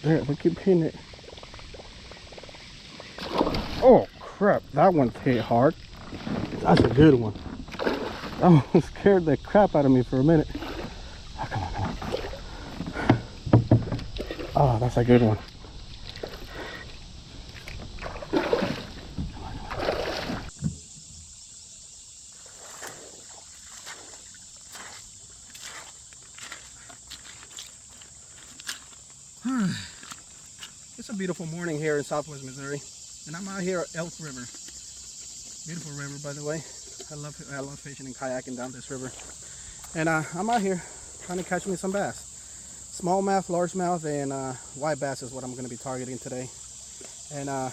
There, they keep hitting it. Oh crap, that one hit hard. That's a good one. That one scared the crap out of me for a minute. Oh, come on, come on. Oh, that's a good one. It's a beautiful morning here in Southwest Missouri, and I'm out here at Elk River. Beautiful river, by the way. I love fishing and kayaking down this river. And I'm out here trying to catch me some bass. Smallmouth, largemouth, and white bass is what I'm going to be targeting today. And I'm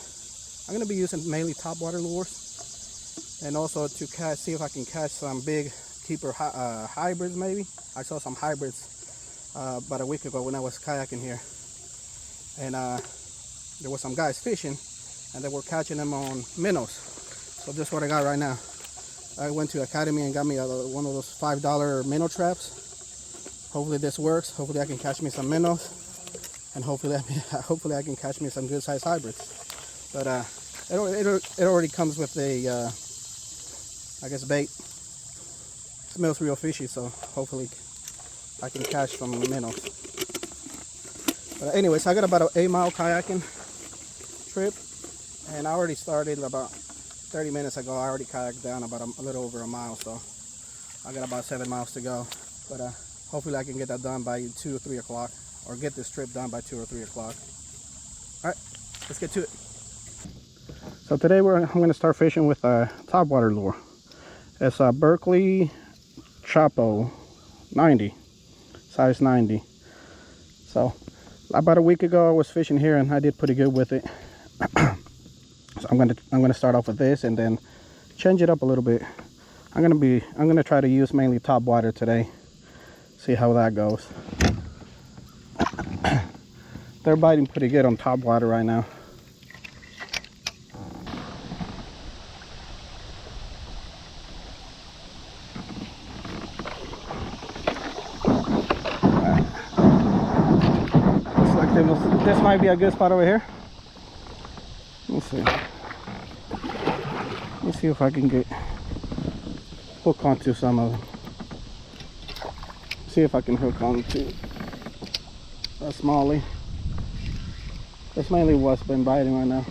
going to be using mainly topwater lures, and also to see if I can catch some big keeper hybrids maybe. I saw some hybrids about a week ago when I was kayaking here. And there were some guys fishing, and they were catching them on minnows. So this is what I got right now. I went to Academy and got me one of those $5 minnow traps. Hopefully this works. Hopefully I can catch me some minnows, and hopefully I can catch me some good sized hybrids. But it already comes with a I guess bait. It smells real fishy, so hopefully I can catch some minnows. But anyways, I got about an 8-mile kayaking trip, and I already started about 30 minutes ago. I already kayaked down about a little over a mile, so I got about 7 miles to go. But hopefully I can get that done by 2 or 3 o'clock, or get this trip done by 2 or 3 o'clock. All right, let's get to it. So today I'm going to start fishing with a topwater lure. It's a Berkeley Chapo 90, size 90. So about a week ago I was fishing here and I did pretty good with it. So I'm gonna start off with this and then change it up a little bit. I'm gonna try to use mainly topwater today. See how that goes. They're biting pretty good on topwater right now. This might be a good spot over here. Let me see. Let me see if I can get hook onto some of them. See if I can hook onto a smallie. That's mainly what's been biting right now.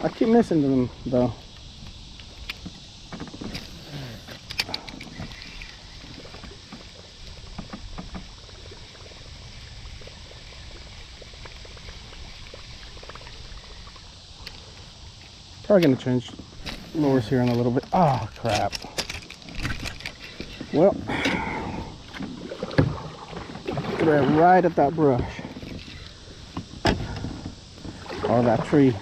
I keep missing them though. Probably gonna change lures here in a little bit. Oh crap. Well, they're right at that brush or that tree.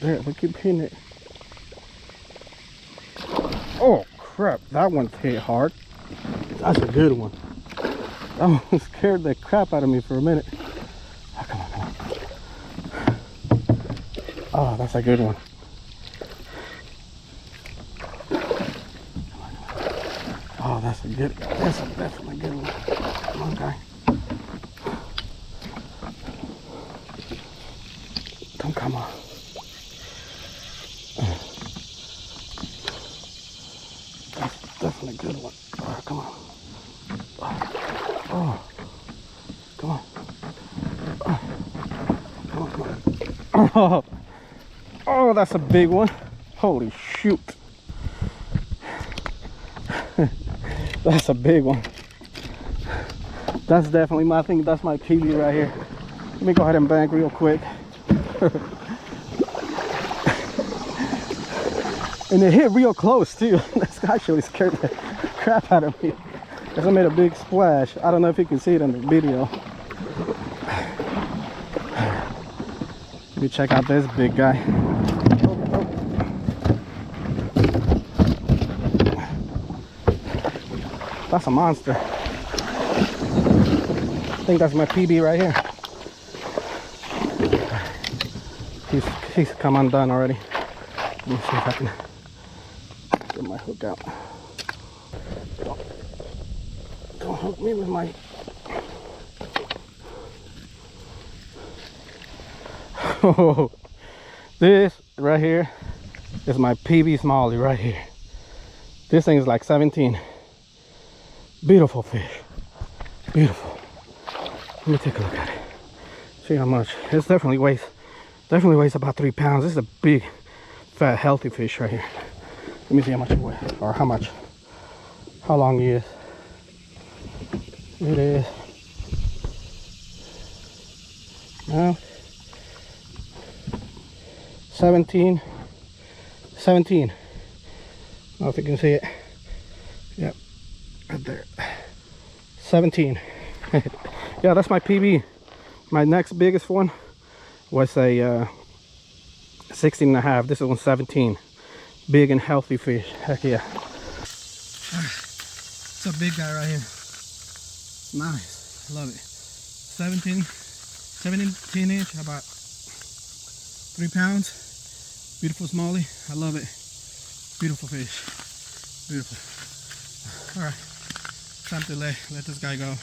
There, they keep hitting it. Oh crap, that one hit hard. That's a good one. That one scared the crap out of me for a minute. Oh, come on, come on. Oh, that's a good one. Oh, that's definitely a good one. Come on, guy. Don't come on. Definitely a good one. Oh, come on. Oh, come on. Oh, come on, come on. Oh, oh, that's a big one. Holy shoot. That's a big one. That's definitely I think that's my PB right here. Let me go ahead and bank real quick. And it hit real close too. This actually scared the crap out of me. Because I made a big splash. I don't know if you can see it in the video. Let me check out this big guy. That's a monster. think that's my PB right here. He's come undone already. Let me see if I can get my hook out. Don't hook me with my... Oh, this right here is my PB Smallmouth right here. This thing is like 17. Beautiful fish. Beautiful. Let me take a look at it. See how much. It definitely weighs about 3 pounds. This is a big, fat, healthy fish right here. Let me see how much it weighs, or how long he is. It is now 17. I don't know if you can see it. Yep, right there. 17. Yeah, that's my PB. My next biggest one was a 16 and a half. This one's 17. Big and healthy fish. Heck yeah. It's a big guy right here. Nice. Love it. 17 inch, about 3 pounds. Beautiful smallie. I love it. Beautiful fish. Beautiful. Alright. Time to let this guy go.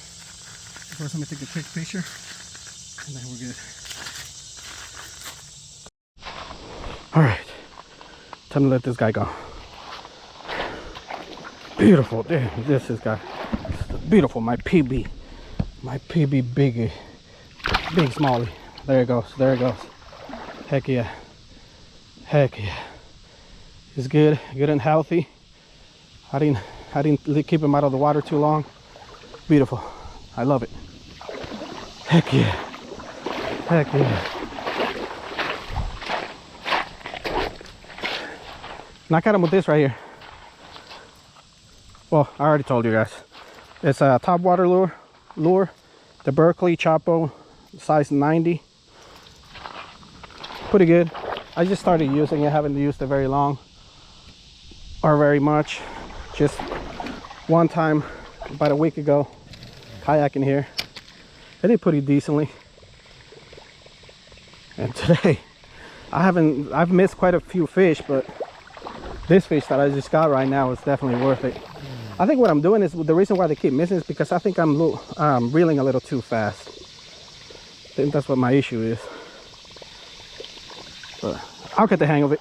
First, let me take a quick picture, and then we're good. Alright. Time to let this guy go. Beautiful. Damn, this is guy. Beautiful. My PB. My PB big smallie. There it goes. There it goes. Heck yeah. Heck yeah. It's good and healthy. I didn't keep him out of the water too long. Beautiful. I love it. Heck yeah. Heck yeah. And I caught him with this right here. Well, I already told you guys. It's a Topwater lure. The Berkeley Chapo, size 90. Pretty good. I just started using it. Haven't used it very long or very much. Just one time about a week ago, kayaking here. I did pretty decently. And today, I've missed quite a few fish, but this fish that I just got right now is definitely worth it. I think what I'm doing is, the reason why they keep missing is because I think I'm reeling a little too fast. I think that's what my issue is. But I'll get the hang of it.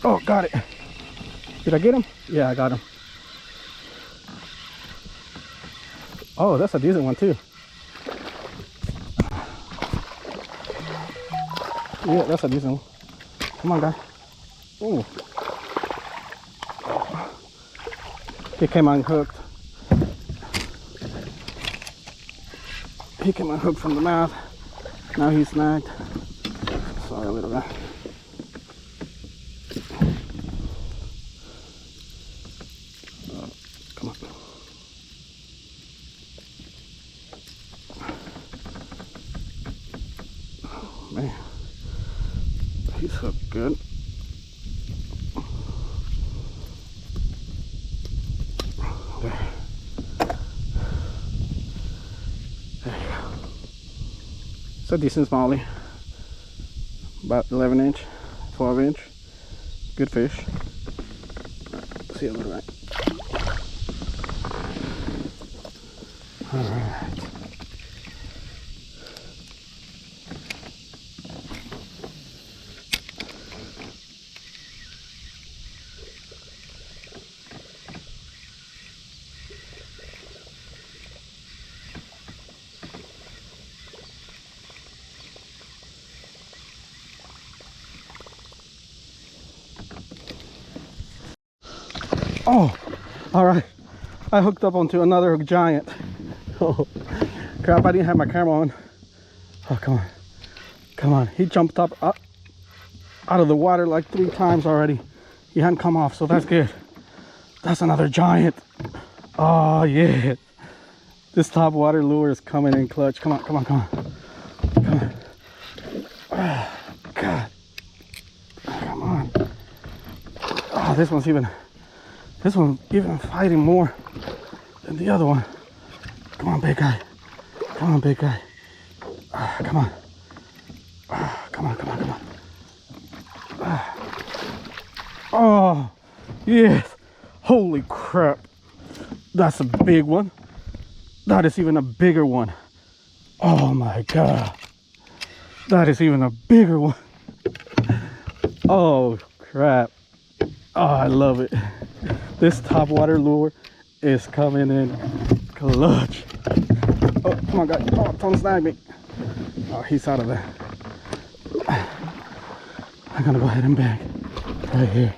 Oh, got it. Did I get him? Yeah, I got him. Oh, that's a decent one too. Yeah, that's a decent one. Come on, guy. Ooh. He came unhooked. He came unhooked from the mouth. Now he's snagged. Sorry, little guy. Come on. Oh, man. He's hooked good. There. There you go. It's a decent smallie. About 11 inch, 12 inch. Good fish. See you later, right? Alright. Oh, all right. I hooked up onto another giant. Oh, crap, I didn't have my camera on. Oh, come on. Come on. He jumped up out of the water like 3 times already. He hadn't come off, so that's good. That's another giant. Oh, yeah. This top water lure is coming in clutch. Come on, come on, come on. Come on. Oh, God. Come on. Oh, this one's even fighting more than the other one. Come on, big guy. Come on, big guy. Come on. Come on, come on, come on. Oh, yes. Holy crap. That's a big one. That is even a bigger one. Oh my God. That is even a bigger one. Oh crap. Oh, I love it. This top water lure is coming in clutch. Oh, come on, guys. Oh, don't snag me. Oh, he's out of there. I'm gonna go ahead and bag right here.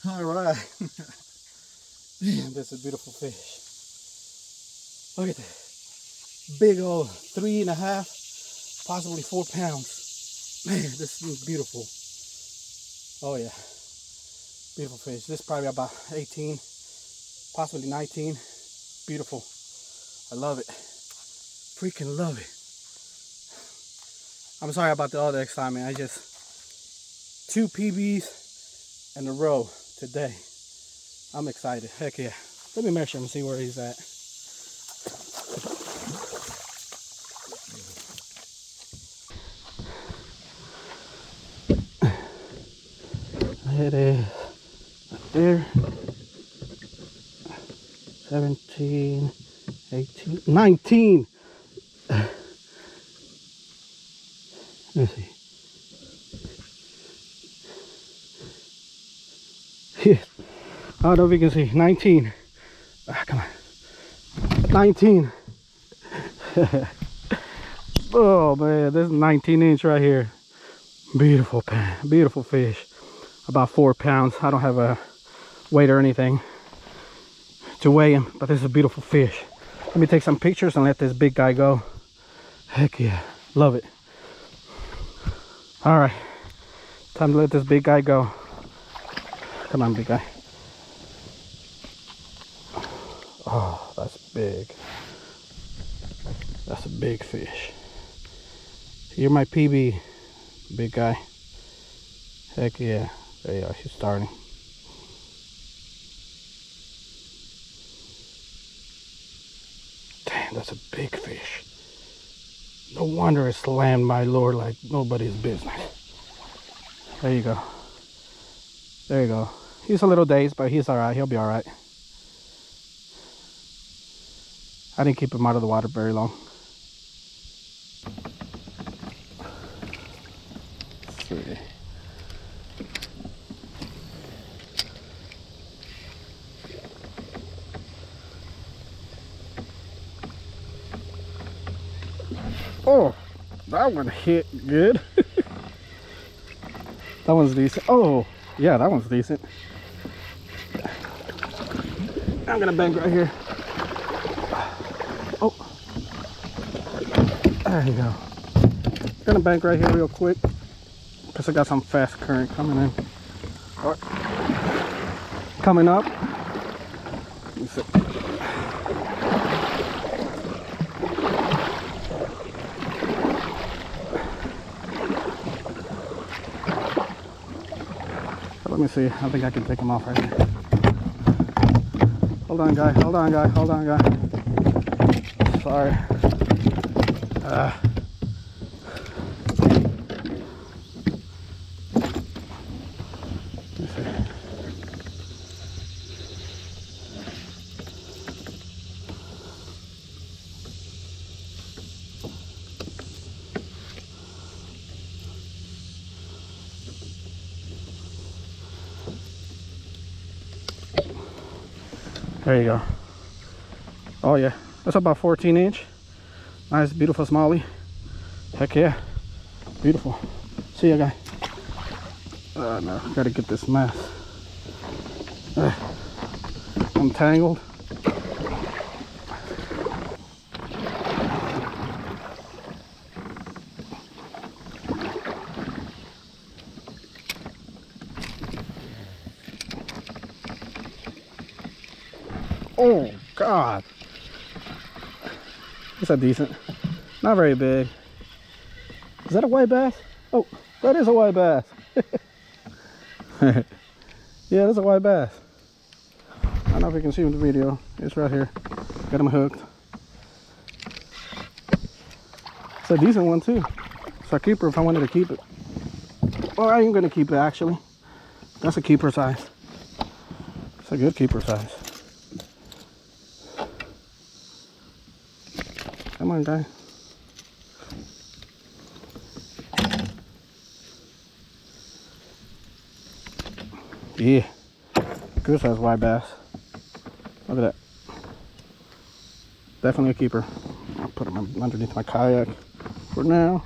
All right. Man, that's a beautiful fish. Look at that. Big old 3.5, possibly 4 pounds. Man, this is beautiful. Oh yeah. Beautiful fish. This is probably about 18, possibly 19. Beautiful. I love it. Freaking love it. I'm sorry about the other excitement. I just 2 PBs in a row today. I'm excited. Heck yeah. Let me measure him and see where he's at. It is right there. 17, 18, 19. Let me see. Yeah. I don't know if you can see. 19. Come on. 19. Oh man, this is 19-inch right here. Beautiful pan, beautiful fish. About 4 pounds. I don't have a weight or anything to weigh him, but this is a beautiful fish. Let me take some pictures and let this big guy go. Heck yeah, love it. All right, time to let this big guy go. Come on, big guy. Oh, that's big. That's a big fish. You're my PB, big guy. Heck yeah. There you are, she's starting. Damn, that's a big fish. No wonder it slammed my lure like nobody's business. There you go. There you go. He's a little dazed, but he's alright. He'll be alright. I didn't keep him out of the water very long. Let's see. Oh, that one hit good. That one's decent. Oh, yeah, that one's decent. I'm gonna bank right here. Oh, there you go. Gonna bank right here real quick because I got some fast current coming in. All right. Coming up. Let me see. Let me see. I think I can take him off right here. Hold on, guy. Hold on, guy. Hold on, guy. Sorry. Let me see. There you go. Oh yeah, that's about 14-inch. Nice, beautiful smallie. Heck yeah, beautiful. See ya, guy. No, gotta get this mess. I'm tangled. Oh, God. It's a decent. Not very big. Is that a white bass? Oh, that is a white bass. Yeah, that's a white bass. I don't know if you can see in the video. It's right here. Got him hooked. It's a decent one too. It's a keeper if I wanted to keep it. Well, I am going to keep it actually. That's a keeper size. It's a good keeper size. Come on, guy. Yeah, good size white bass. Look at that. Definitely a keeper. I'll put him underneath my kayak for now.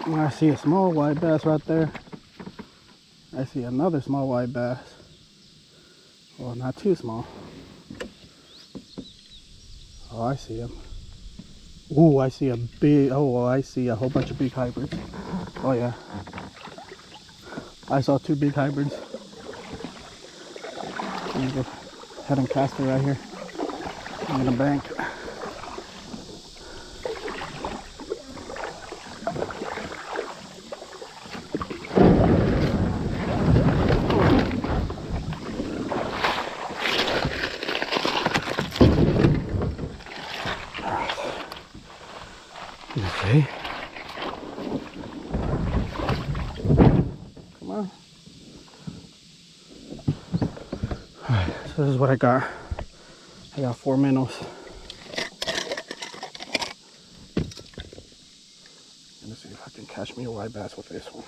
I see a small white bass right there. I see another small white bass. Well, not too small. Oh, I see him. Ooh, I see a big, oh, I see a whole bunch of big hybrids. Oh yeah. I saw 2 big hybrids. Let me go ahead and cast it right here on the bank. Okay. Come on. Alright, so this is what I got. I got 4 minnows. Let's see if I can catch me a white bass with this one.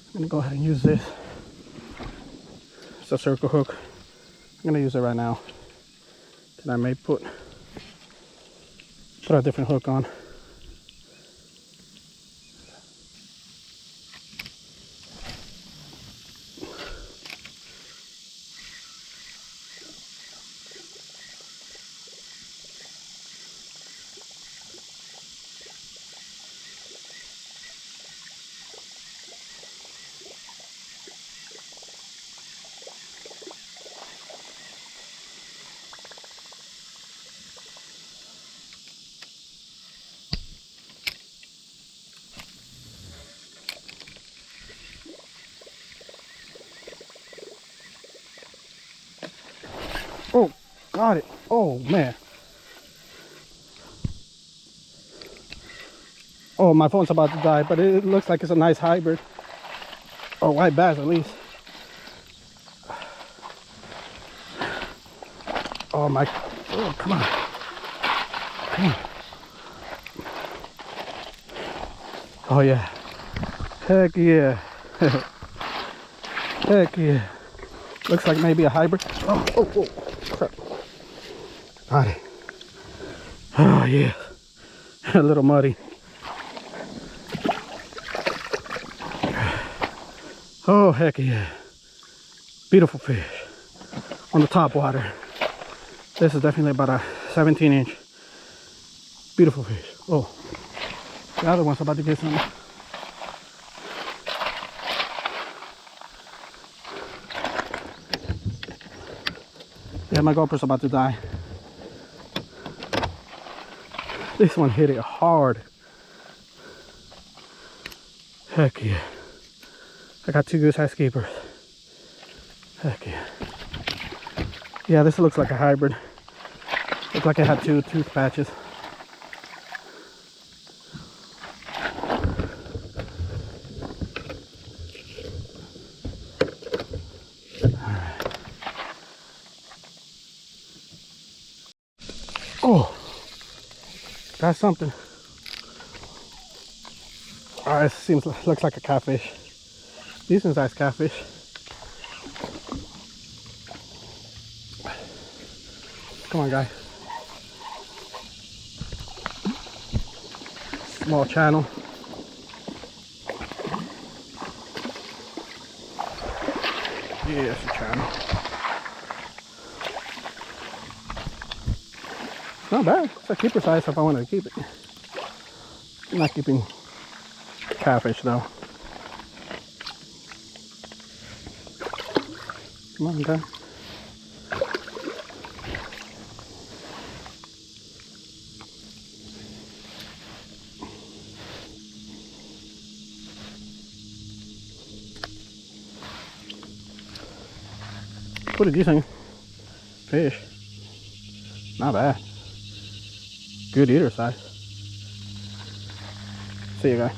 I'm gonna go ahead and use this. It's a circle hook. I'm gonna use it right now. Then I may put a different hook on. Oh, got it. Oh, man. Oh, my phone's about to die, but it looks like it's a nice hybrid. Or white bass, at least. Oh, my. Oh, come on. Come on. Oh, yeah. Heck yeah. Heck yeah. Looks like maybe a hybrid. Oh, oh, oh. Crap. Got it. Oh, yeah. A little muddy. Oh, heck yeah. Beautiful fish on the top water. This is definitely about a 17-inch. Beautiful fish. Oh, the other one's about to get some. Yeah, my GoPro's about to die. This one hit it hard. Heck yeah. I got 2 good size keepers. Heck yeah. Yeah, this looks like a hybrid. Looks like it had 2 tooth patches. Alright. Oh, that's something. Alright, looks like a catfish. Decent sized catfish. Come on, guy. Small channel. Yes, you can. It's not bad. It's a keeper size if I wanted to keep it. I'm not keeping catfish though. Come on, guy. What did you think? Fish. Not bad. Good eater size. See you, guy.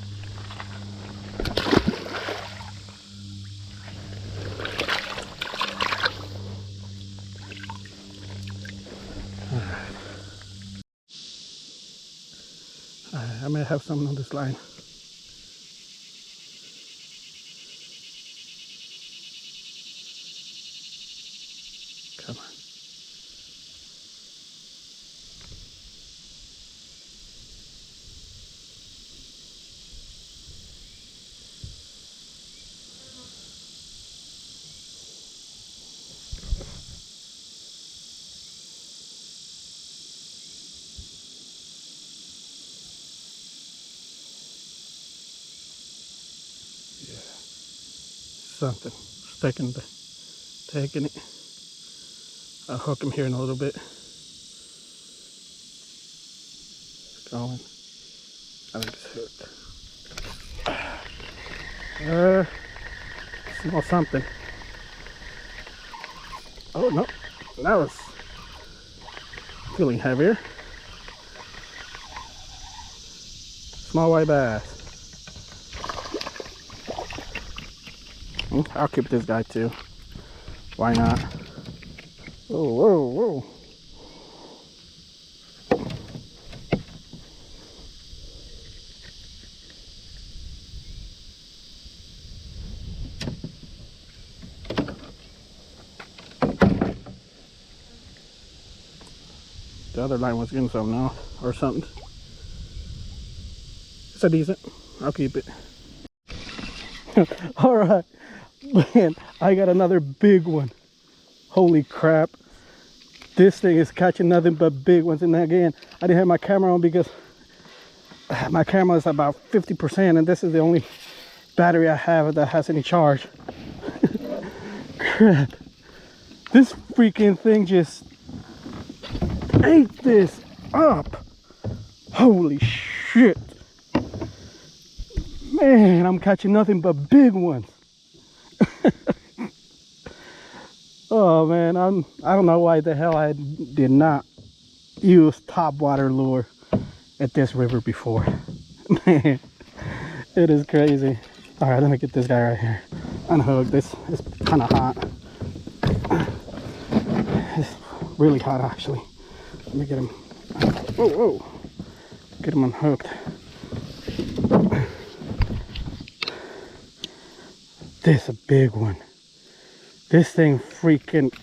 I may have something on this line. Come on. Something taking it. I'll hook him here in a little bit. It's going. I think it's hooked. Small something. Oh no, that was feeling heavier. Small white bass. I'll keep this guy too. Why not? Whoa, whoa, whoa. The other line was getting some now, or something. It's a decent. I'll keep it. All right, man. I got another big one. Holy crap! This thing is catching nothing but big ones. And again, I didn't have my camera on because my camera is about 50%, and this is the only battery I have that has any charge. Crap! This freaking thing just ate this up. Holy shit. Man, I'm catching nothing but big ones. Oh man, I don't know why the hell I did not use Topwater lure at this river before. Man, it is crazy. All right, let me get this guy right here. Unhook. This is kind of hot. It's really hot actually. Let me get him. Whoa, whoa. Get him unhooked. This is a big one. This thing freaking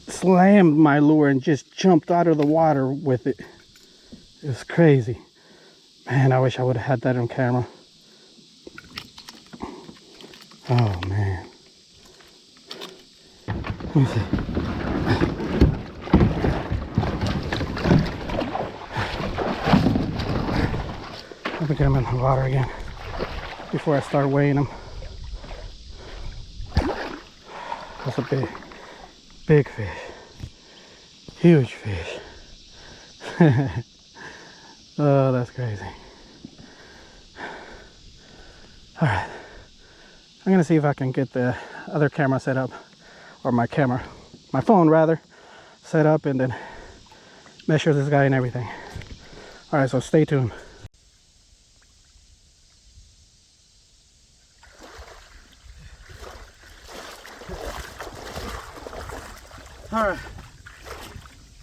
slammed my lure and just jumped out of the water with it. It was crazy. Man, I wish I would have had that on camera. Oh man. Let me see. Let me get him in the water again before I start weighing him. That's a big fish. Huge fish. Oh, that's crazy. All right. I'm gonna see if I can get the other camera set up, or my phone rather, set up, and then measure this guy and everything. All right, so stay tuned. All right,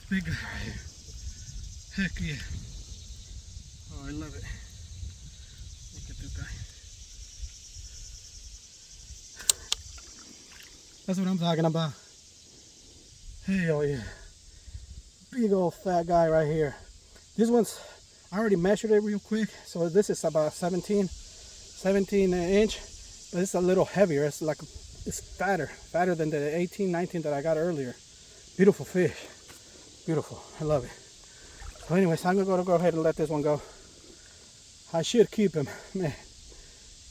big guy right here. Heck yeah. Oh, I love it. Look at this guy. That's what I'm talking about. Hell yeah. Big old fat guy right here. This one's, I already measured it real quick. So this is about 17 inch. but it's a little heavier. It's like, it's fatter than the 18, 19 that I got earlier. Beautiful fish, beautiful. I love it. So anyways, I'm gonna go ahead and let this one go. I should keep him, man.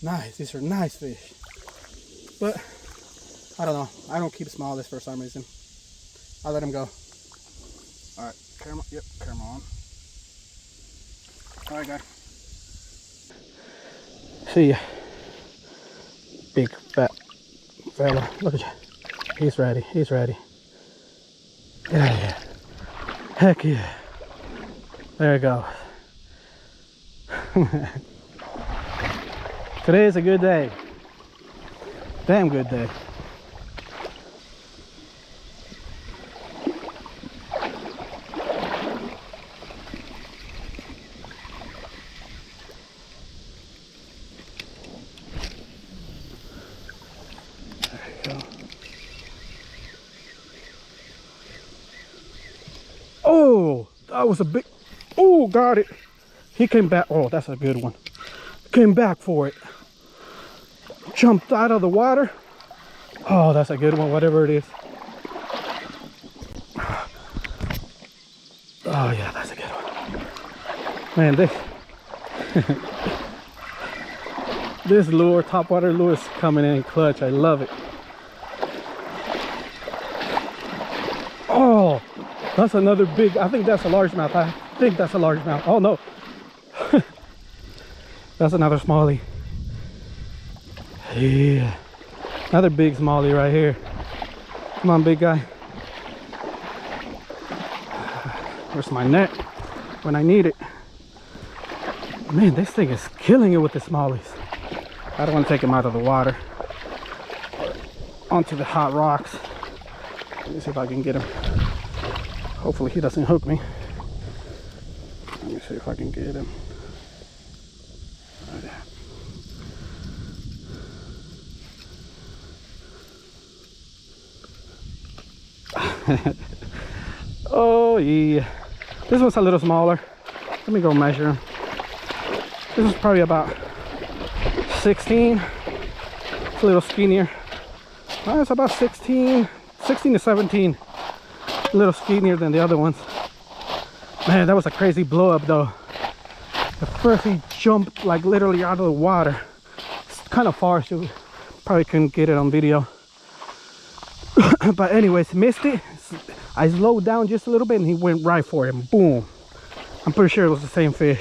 Nice, these are nice fish. But I don't know. I don't keep smallest for some reason. I'll let him go. All right, camera. Yep, camera on. All right, guys. See ya. Big fat fella. Look at you. He's ready. He's ready. Get out of here. Heck yeah. There we go. Today is a good day. Damn good day. Oh, that was a big, oh, got it. He came back. Oh, that's a good one. Came back for it. Jumped out of the water. Oh, that's a good one, whatever it is. Oh yeah, that's a good one. Man, this lure, topwater lure, is coming in clutch. I love it. Oh, that's another big, I think that's a largemouth. I think that's a largemouth. Oh no. That's another smallie. Yeah. Another big smallie right here. Come on, big guy. Where's my net when I need it? Man, this thing is killing it with the smallies. I don't want to take him out of the water. Onto the hot rocks. Let me see if I can get him. Hopefully he doesn't hook me. Let me see if I can get him. Oh yeah, this one's a little smaller. Let me go measure him. This is probably about 16. It's a little skinnier. It's about 16 to 17. A little skinnier than the other ones. Man, that was a crazy blow up though. The first he jumped like literally out of the water. It's kind of far, so we probably couldn't get it on video. But anyways, missed it. I slowed down just a little bit and he went right for him. Boom. I'm pretty sure it was the same fish.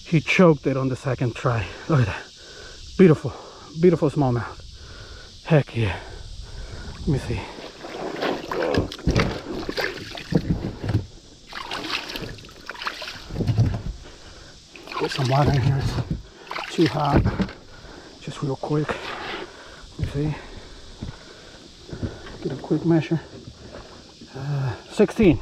He choked it on the second try. Look at that. Beautiful. Beautiful smallmouth. Heck yeah. Let me see. Get some water in here. It's too hot. Just real quick. Let me see. Get a quick measure. 16,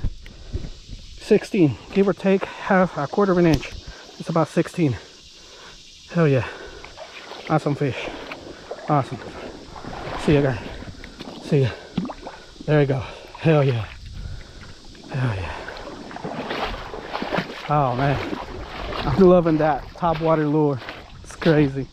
give or take a quarter of an inch. It's about 16. Hell yeah. Awesome fish. Awesome. See ya, guys. See ya. There you go. Hell yeah. Hell yeah. Oh man, I'm loving that topwater lure. It's crazy.